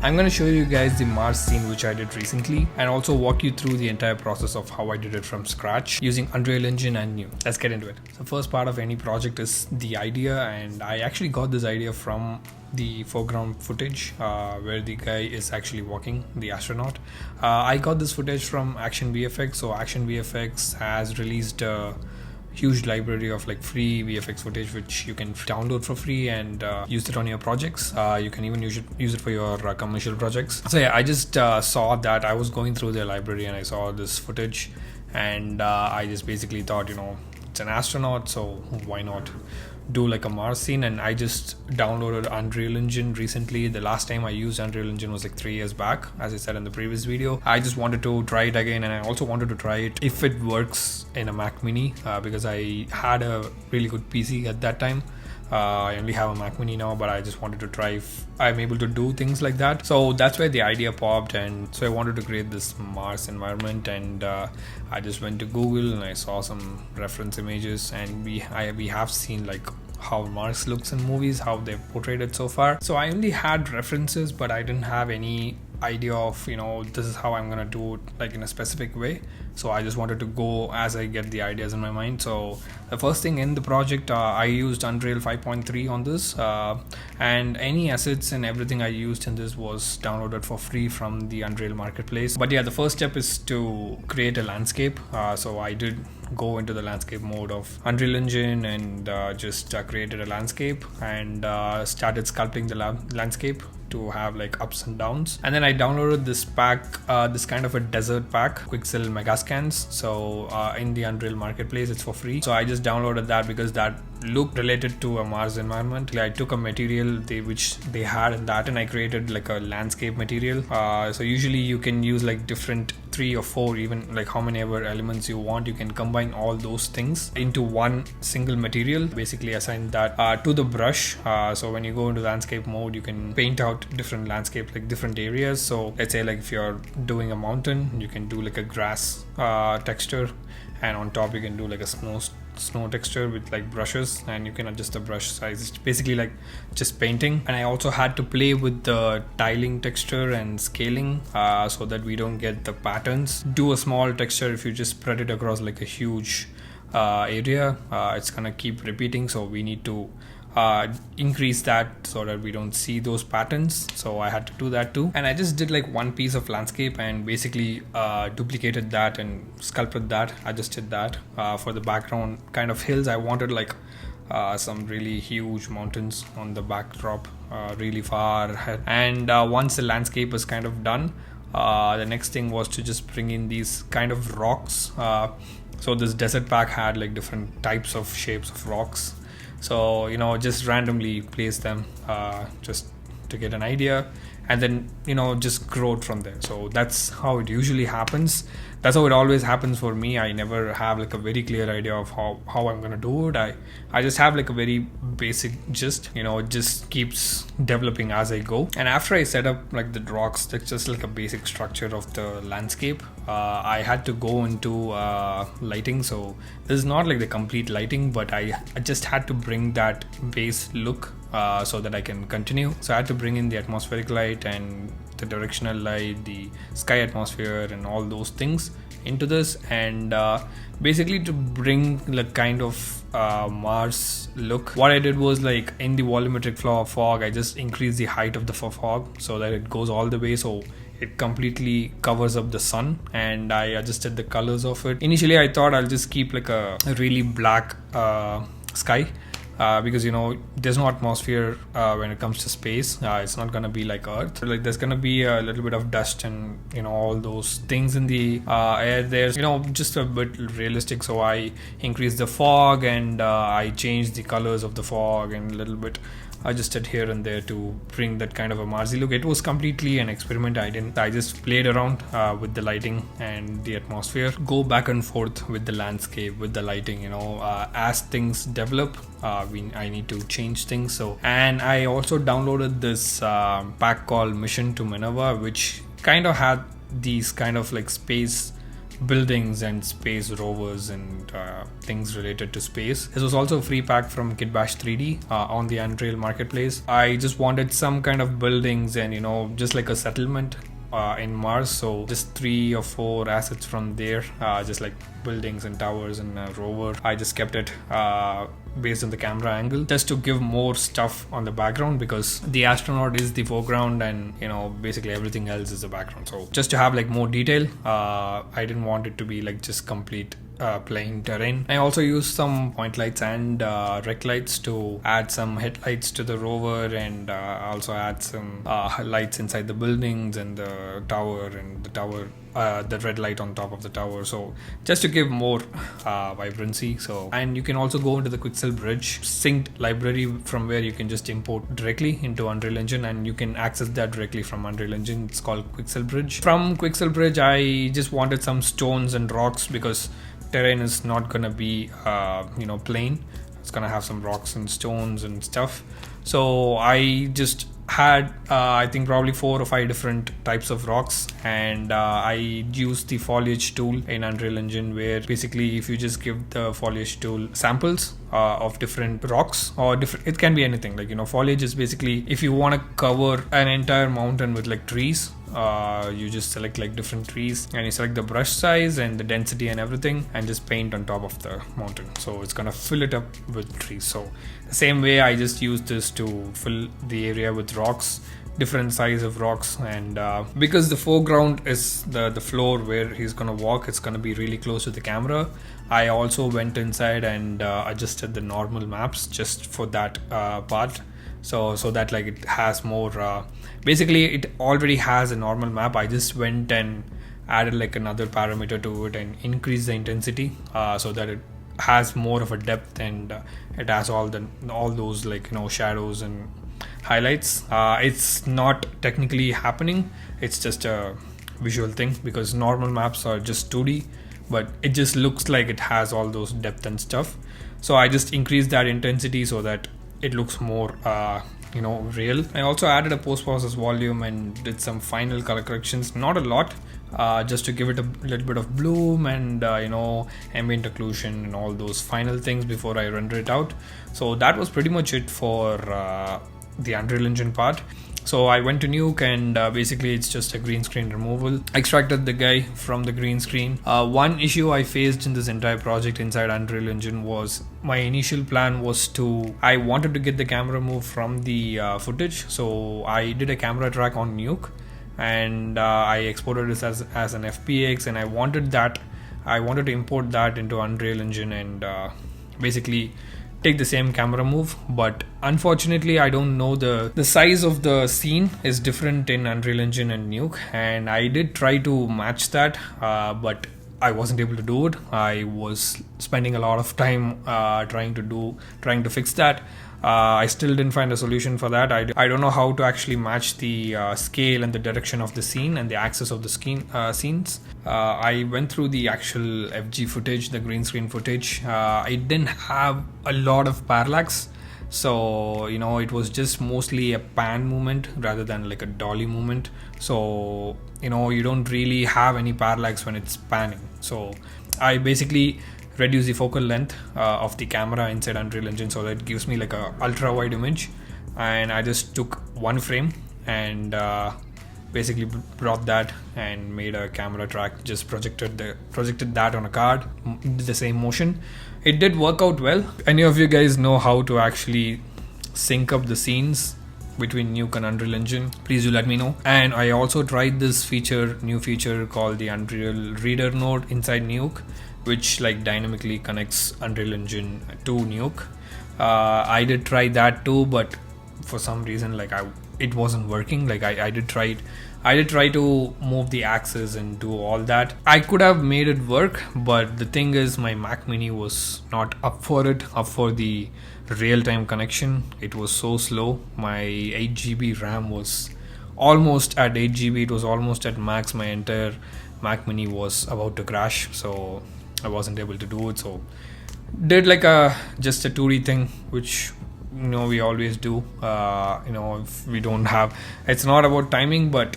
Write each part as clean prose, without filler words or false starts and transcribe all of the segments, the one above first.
I'm going to show you guys the Mars scene which I did recently and also walk you through the entire process of how I did it from scratch using Unreal Engine and Nuke. Let's get into it. So first part of any project is the idea, and I actually got this idea from the foreground footage where the guy is actually walking, the astronaut. I got this footage from Action VFX. So Action VFX has released a huge library of like free VFX footage which you can download for free and use it on your projects. You can even use it for your commercial projects. So yeah, I just saw that. I was going through their library and I saw this footage, and I just basically thought, it's an astronaut, so why not do like a Mars scene. And I just downloaded Unreal Engine recently. The last time I used Unreal Engine was like 3 years back, as I said in the previous video. I just wanted to try it again, and I also wanted to try it if it works in a Mac Mini, because I had a really good PC at that time. I only have a Mac Mini now, but I just wanted to try if I'm able to do things like that. So that's where the idea popped, and so I wanted to create this Mars environment, and I just went to Google and I saw some reference images, and we have seen like how Mars looks in movies, how they've portrayed it so far. So I only had references, but I didn't have any idea of this is how I'm gonna do it like in a specific way. So I just wanted to go as I get the ideas in my mind. So the first thing in the project, I used Unreal 5.3 on this, and any assets and everything I used in this was downloaded for free from the Unreal marketplace. But yeah, the first step is to create a landscape. So I did go into the landscape mode of Unreal Engine and just created a landscape and started sculpting the landscape to have like ups and downs. And then I downloaded this pack, this kind of a desert pack, Quixel Megascans. So in the Unreal marketplace, it's for free. So I just downloaded that because that looked related to a Mars environment. I took a material which they had in that, and I created like a landscape material. So usually you can use like different 3 or 4, even like how many ever elements you want. You can combine all those things into one single material. Basically assign that to the brush. So when you go into landscape mode, you can paint out different landscapes, like different areas. So let's say like if you're doing a mountain, you can do like a grass texture, and on top you can do like a snow texture with like brushes, and you can adjust the brush size. It's basically like just painting. And I also had to play with the tiling texture and scaling so that we don't get the patterns. Do a small texture. If you just spread it across like a huge area, it's gonna keep repeating, so we need to increase that so that we don't see those patterns. So I had to do that too, and I just did like one piece of landscape and basically duplicated that and sculpted that, adjusted that. For the background kind of hills, I wanted like some really huge mountains on the backdrop, really far ahead. And once the landscape was kind of done, the next thing was to just bring in these kind of rocks. So this desert pack had like different types of shapes of rocks. So just randomly place them just to get an idea, and then just grow it from there. So that's how it usually happens. That's how it always happens for me. I never have like a very clear idea of how I'm gonna do it. I just have like a very basic gist. It just keeps developing as I go. And after I set up like the rocks, that's just like a basic structure of the landscape. I had to go into lighting. So this is not like the complete lighting, but I just had to bring that base look so that I can continue. So I had to bring in the atmospheric light and the directional light, the sky atmosphere, and all those things into this, and basically to bring the kind of Mars look. What I did was like in the volumetric fog, I just increased the height of the fog so that it goes all the way, so it completely covers up the sun, and I adjusted the colors of it. Initially I thought I'll just keep like a really black sky, because there's no atmosphere when it comes to space. It's not gonna be like Earth. Like there's gonna be a little bit of dust and all those things in the air. There's just a bit realistic. So I increased the fog, and I changed the colors of the fog and a little bit adjusted here and there to bring that kind of a Marsy look. It was completely an experiment. I just played around with the lighting and the atmosphere, go back and forth with the landscape, with the lighting. As things develop, I need to change things. So, and I also downloaded this pack called Mission to Minerva, which kind of had these kind of like space buildings and space rovers and things related to space. This was also a free pack from Kitbash 3D on the Unreal Marketplace. I just wanted some kind of buildings and, you know, just like a settlement in Mars, so just 3 or 4 assets from there, just like buildings and towers and a rover. I just kept it based on the camera angle just to give more stuff on the background, because the astronaut is the foreground and, you know, basically everything else is the background. So just to have like more detail, I didn't want it to be like just complete plain terrain. I also used some point lights and rec lights to add some headlights to the rover, and also add some lights inside the buildings and the tower, and the red light on top of the tower, so just to give more vibrancy. So, and you can also go into the Quixel bridge synced library from where you can just import directly into Unreal Engine, and you can access that directly from Unreal Engine. It's called Quixel bridge. From Quixel bridge, I just wanted some stones and rocks, because terrain is not gonna be you know, plain. It's gonna have some rocks and stones and stuff. So I just had I think probably 4 or 5 different types of rocks, and I used the foliage tool in Unreal Engine, where basically if you just give the foliage tool samples of different rocks, or different, it can be anything, like, you know, foliage is basically if you want to cover an entire mountain with like trees, you just select like different trees, and you select the brush size and the density and everything, and just paint on top of the mountain, so it's gonna fill it up with trees. So the same way I just used this to fill the area with rocks, different size of rocks, and because the foreground is the floor where he's gonna walk, it's gonna be really close to the camera. I also went inside and adjusted the normal maps just for that part, so that like it has more basically it already has a normal map. I just went and added like another parameter to it and increased the intensity so that it has more of a depth, and it has all those, like, you know, shadows and highlights. It's not technically happening, it's just a visual thing, because normal maps are just 2D, but it just looks like it has all those depth and stuff. So I just increased that intensity so that it looks more you know, real. I also added a post-process volume and did some final color corrections, not a lot, just to give it a little bit of bloom and you know, ambient occlusion and all those final things before I render it out. So that was pretty much it for the Unreal Engine part. So I went to Nuke, and basically it's just a green screen removal. I extracted the guy from the green screen. One issue I faced in this entire project inside Unreal Engine was my initial plan was I wanted to get the camera move from the footage. So I did a camera track on Nuke, and I exported this as an FPX, and I wanted to import that into Unreal Engine and basically take the same camera move. But unfortunately I don't know, the size of the scene is different in Unreal Engine and Nuke, and I did try to match that, but I wasn't able to do it. I was spending a lot of time trying to fix that. I still didn't find a solution for that. I don't know how to actually match the scale and the direction of the scene and the axis of the scenes. I went through the actual FG footage, the green screen footage. It didn't have a lot of parallax, so, you know, it was just mostly a pan movement rather than like a dolly movement. So, you know, you don't really have any parallax when it's panning. So I basically reduce the focal length of the camera inside Unreal Engine, so that it gives me like a ultra wide image, and I just took one frame and basically brought that and made a camera track, just projected that on a card, did the same motion. It did work out well. Any of you guys know how to actually sync up the scenes between Nuke and Unreal Engine, please do let me know. And I also tried this new feature called the Unreal Reader node inside Nuke, which like dynamically connects Unreal Engine to Nuke. I did try that too, but for some reason like it wasn't working. Like I did try to move the axis and do all that. I could have made it work, but the thing is my Mac Mini was not up for the real-time connection. It was so slow. My 8 GB RAM was almost at 8 GB. It was almost at max. My entire Mac Mini was about to crash, so I wasn't able to do it. So did like just a 2D thing, which we always do. If we don't have, it's not about timing, but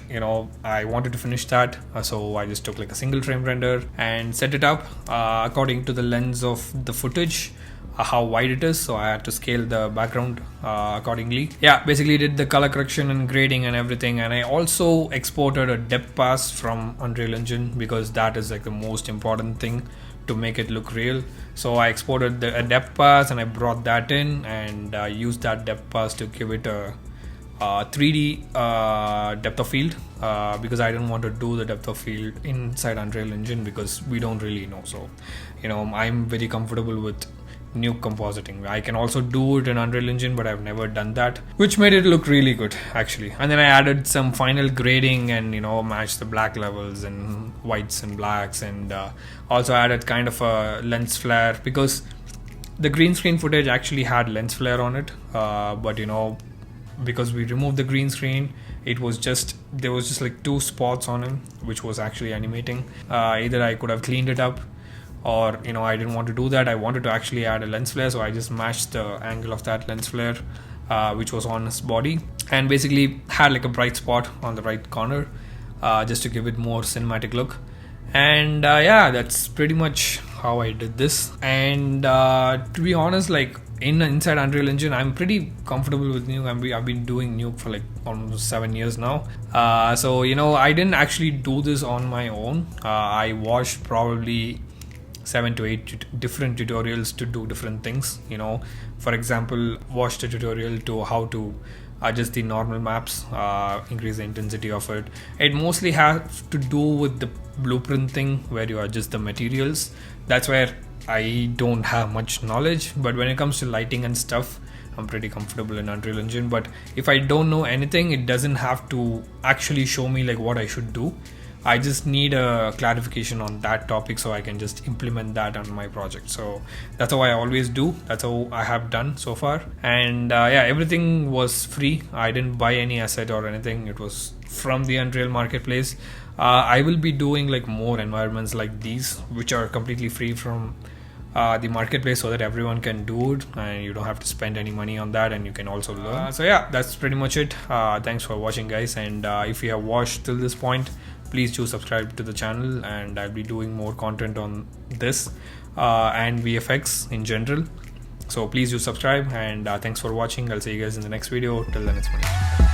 I wanted to finish that, so I just took like a single frame render and set it up according to the lens of the footage, how wide it is, so I had to scale the background accordingly. Yeah, basically did the color correction and grading and everything, and I also exported a depth pass from Unreal Engine because that is like the most important thing to make it look real. So I exported a depth pass and I brought that in and used that depth pass to give it a 3D depth of field, because I didn't want to do the depth of field inside Unreal Engine because we don't really know. So I'm very comfortable with Nuke compositing. I can also do it in Unreal Engine, but I've never done that, which made it look really good actually. And then I added some final grading and matched the black levels and whites and blacks, and also added kind of a lens flare because the green screen footage actually had lens flare on it, but because we removed the green screen, there was just like 2 spots on him which was actually animating. Either I could have cleaned it up, or I didn't want to do that. I wanted to actually add a lens flare, so I just matched the angle of that lens flare which was on his body, and basically had like a bright spot on the right corner just to give it more cinematic look. And yeah, that's pretty much how I did this. And to be honest, like inside Unreal Engine, I'm pretty comfortable with Nuke. I've been doing Nuke for like almost 7 years now. So I didn't actually do this on my own. I watched probably 7 to 8 different tutorials to do different things. For example, watched a tutorial to how to adjust the normal maps, increase the intensity of it. It mostly has to do with the blueprint thing where you adjust the materials. That's where I don't have much knowledge, but when it comes to lighting and stuff, I'm pretty comfortable in Unreal Engine. But if I don't know anything, it doesn't have to actually show me like what I should do. I just need a clarification on that topic so I can just implement that on my project. So that's how I always do. That's how I have done so far. And yeah, everything was free. I didn't buy any asset or anything. It was from the Unreal Marketplace. I will be doing like more environments like these, which are completely free from the marketplace, so that everyone can do it and you don't have to spend any money on that, and you can also learn. So yeah, that's pretty much it. Thanks for watching, guys. And if you have watched till this point, please do subscribe to the channel, and I'll be doing more content on this and VFX in general. So please do subscribe, and thanks for watching. I'll see you guys in the next video. Till then, it's money.